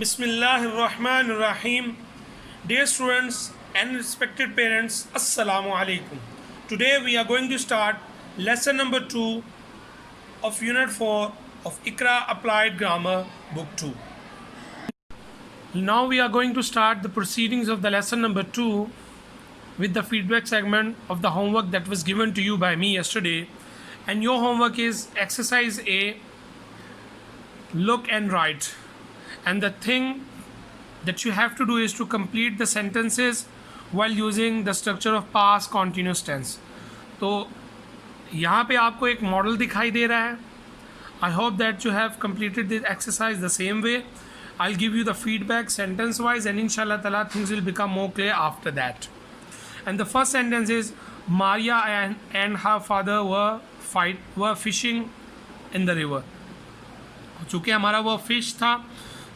Bismillahirrahmanirrahim. Dear students and respected parents, Assalamu alaikum. Today we are going to start lesson number 2 of Unit 4 of Iqra Applied Grammar Book 2. Now we are going to start the proceedings of the lesson number 2 with the feedback segment of the homework that was given to you by me yesterday. And your homework is exercise A, look and write. And the thing that you have to do is to complete the sentences while using the structure of past continuous tense. तो यहाँ पे आपको एक model दिखाई दे रहा है. I hope that you have completed this exercise the same way. I'll give you the feedback sentence wise, and inshallah ta'ala things will become more clear after that. And the first sentence is Maria and her father were fishing in the river. चूँकि हमारा वो fish था,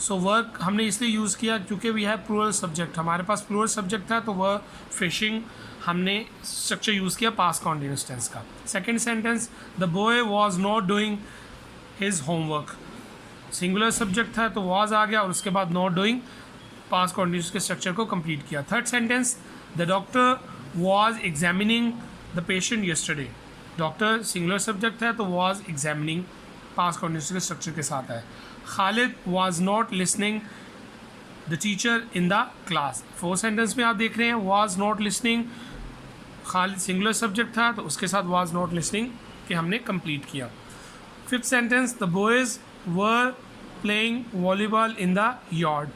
so work हमने इसलिए use किया क्योंकि we have plural subject. हमारे पास plural subject था तो वह फिशिंग हमने स्ट्रक्चर यूज़ किया पास्ट कॉन्टिन्यूस टेंस का. Second sentence, the boy was not doing his homework. Singular subject था तो वाज आ गया और उसके बाद नॉट डूइंग पास्ट कॉन्टिन्यूस के स्ट्रक्चर को कंप्लीट किया. Third sentence, the doctor was examining the patient yesterday. Doctor singular subject था तो वाज एग्जामिनिंग पास्ट कॉन्टिन्यूस के स्ट्रक्चर के साथ है. Khalid was not listening the teacher in the class. Fourth sentence में आप देख रहे हैं was not listening, Khalid singular subject था तो उसके साथ वाज नॉट लिसनिंग के हमने कंप्लीट किया. Fifth sentence, the boys were playing volleyball in the yard.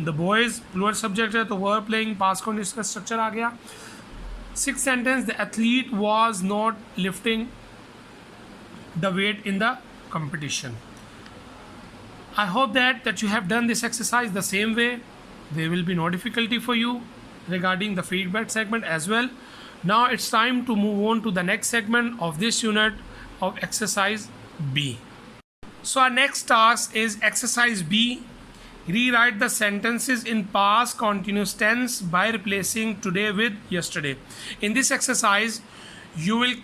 The boys plural subject है तो वर प्लेइंग पास्ट कॉन्टिन्यूस का स्ट्रक्चर आ गया. Six sentence, the athlete was not lifting the weight in the competition. I hope that you have done this exercise the same way. There will be no difficulty for you regarding the feedback segment as well. Now it's time to move on to the next segment of this unit of exercise B. So our next task is exercise B. Rewrite the sentences in past continuous tense by replacing today with yesterday. In this exercise you will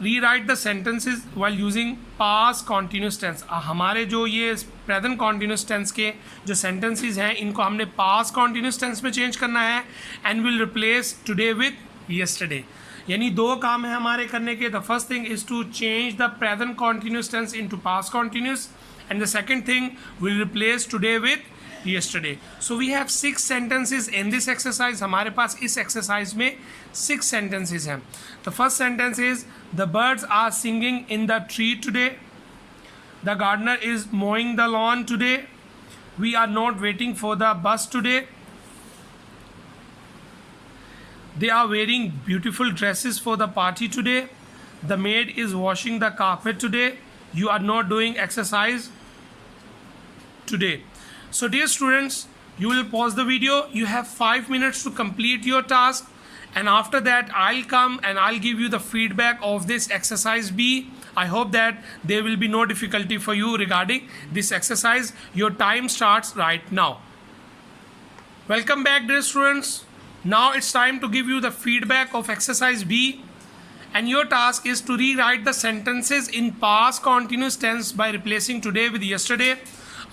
rewrite the sentences while using past continuous tense. हमारे जो ये present continuous tense के जो sentences हैं इनको हमने past continuous tense में change करना है and will replace today with yesterday. यानी दो काम है हमारे करने के. The first thing is to change the present continuous tense into past continuous and the second thing will replace today with yesterday. So we have 6 sentences in this exercise. हमारे पास इस exercise में 6 sentences हैं. The first sentence is the birds are singing in the tree today. The gardener is mowing the lawn today. We are not waiting for the bus today. They are wearing beautiful dresses for the party today. The maid is washing the carpet today. You are not doing exercise today. So dear students, you will pause the video. You have 5 minutes to complete your task, and after that I'll come and I'll give you the feedback of this exercise B. I hope that there will be no difficulty for you regarding this exercise. Your time starts right now. Welcome back dear students. Now it's time to give you the feedback of exercise B, and your task is to rewrite the sentences in past continuous tense by replacing today with yesterday.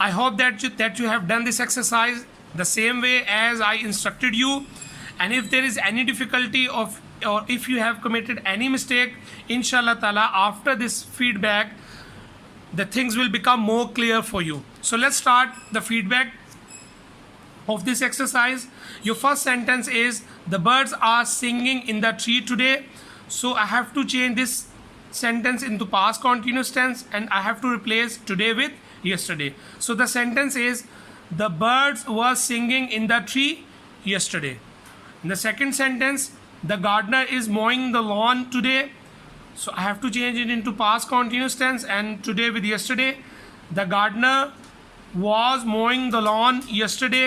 I hope that you have done this exercise the same way as I instructed you, and if there is any difficulty or if you have committed any mistake, inshallah ta'ala after this feedback the things will become more clear for you. So let's start the feedback of this exercise. Your first sentence is the birds are singing in the tree today. So I have to change this sentence into past continuous tense and I have to replace today with yesterday. So the sentence is the birds were singing in the tree yesterday. In the second sentence, the gardener is mowing the lawn today. So I have to change it into past continuous tense and today with yesterday. The gardener was mowing the lawn yesterday.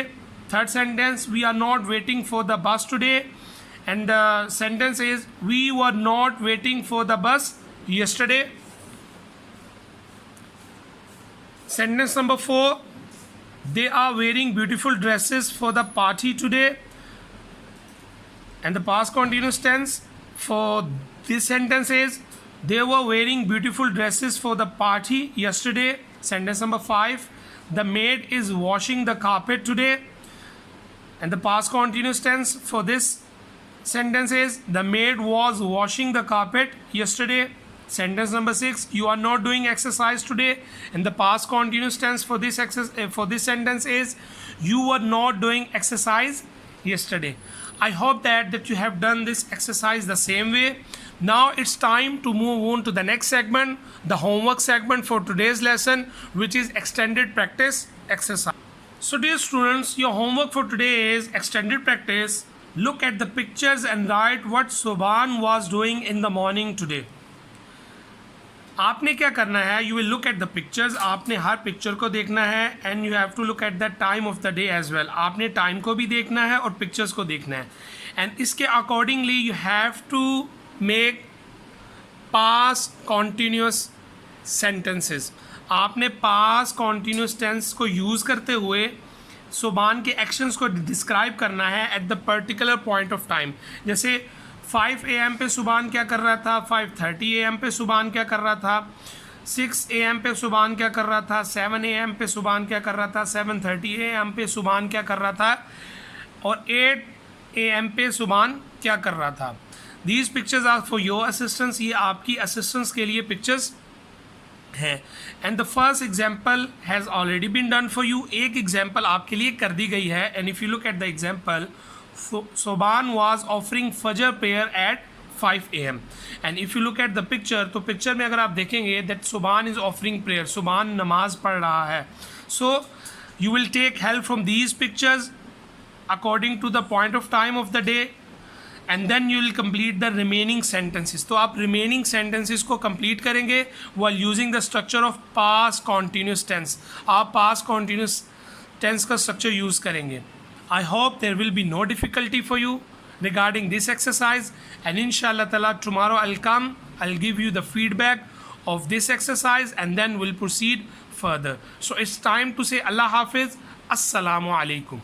Third sentence, we are not waiting for the bus today. And the sentence is we were not waiting for the bus yesterday. Sentence number 4, they are wearing beautiful dresses for the party today. And the past continuous tense for this sentence is they were wearing beautiful dresses for the party yesterday. Sentence number 5, the maid is washing the carpet today. And the past continuous tense for this sentence is the maid was washing the carpet yesterday. Sentence number 6, you are not doing exercise today. And the past continuous tense for this sentence is you were not doing exercise yesterday. I hope that you have done this exercise the same way. Now it's time to move on to the next segment, the homework segment for today's lesson, which is extended practice exercise. So dear students, your homework for today is extended practice. Look at the pictures and write what Subhan was doing in the morning today. आपने क्या करना है, you will look at the pictures, आपने हर picture को देखना है and you have to look at the time of the day as well. आपने टाइम को भी देखना है और पिक्चर्स को देखना है एंड इसके accordingly you have to make past continuous sentences. आपने पास्ट कॉन्टीन्यूस टेंस को यूज़ करते हुए सुबान के एक्शंस को डिस्क्राइब करना है at the particular point of time. जैसे 5 AM पे सुबान क्या कर रहा था, 5:30 AM पे सुबान क्या कर रहा था, 6 AM पे सुबान क्या कर रहा था, 7 AM पे सुबान क्या कर रहा था, 7:30 AM पे सुबान क्या कर रहा था और 8 AM पे सुबान क्या कर रहा था. These pictures are for your assistance. ये आपकी असिस्टेंस के लिए पिक्चर्स हैं. And the first example has already been done for you. एक एग्जाम्पल आपके लिए कर दी गई है and if you look at the example, Soban was offering Fajr prayer at 5 AM. And if you look at the picture, तो picture में अगर आप देखेंगे that Soban is offering prayer, Soban नमाज पढ़ रहा है. So you will take help from these pictures according to the point of time of the day and then you will complete the remaining sentences. तो आप remaining sentences को complete करेंगे while using the structure of past continuous tense. आप past continuous tense का structure use करेंगे. I hope there will be no difficulty for you regarding this exercise and inshallah ta'ala tomorrow I'll give you the feedback of this exercise and then we'll proceed further. So it's time to say Allah Hafiz. Assalamu alaikum.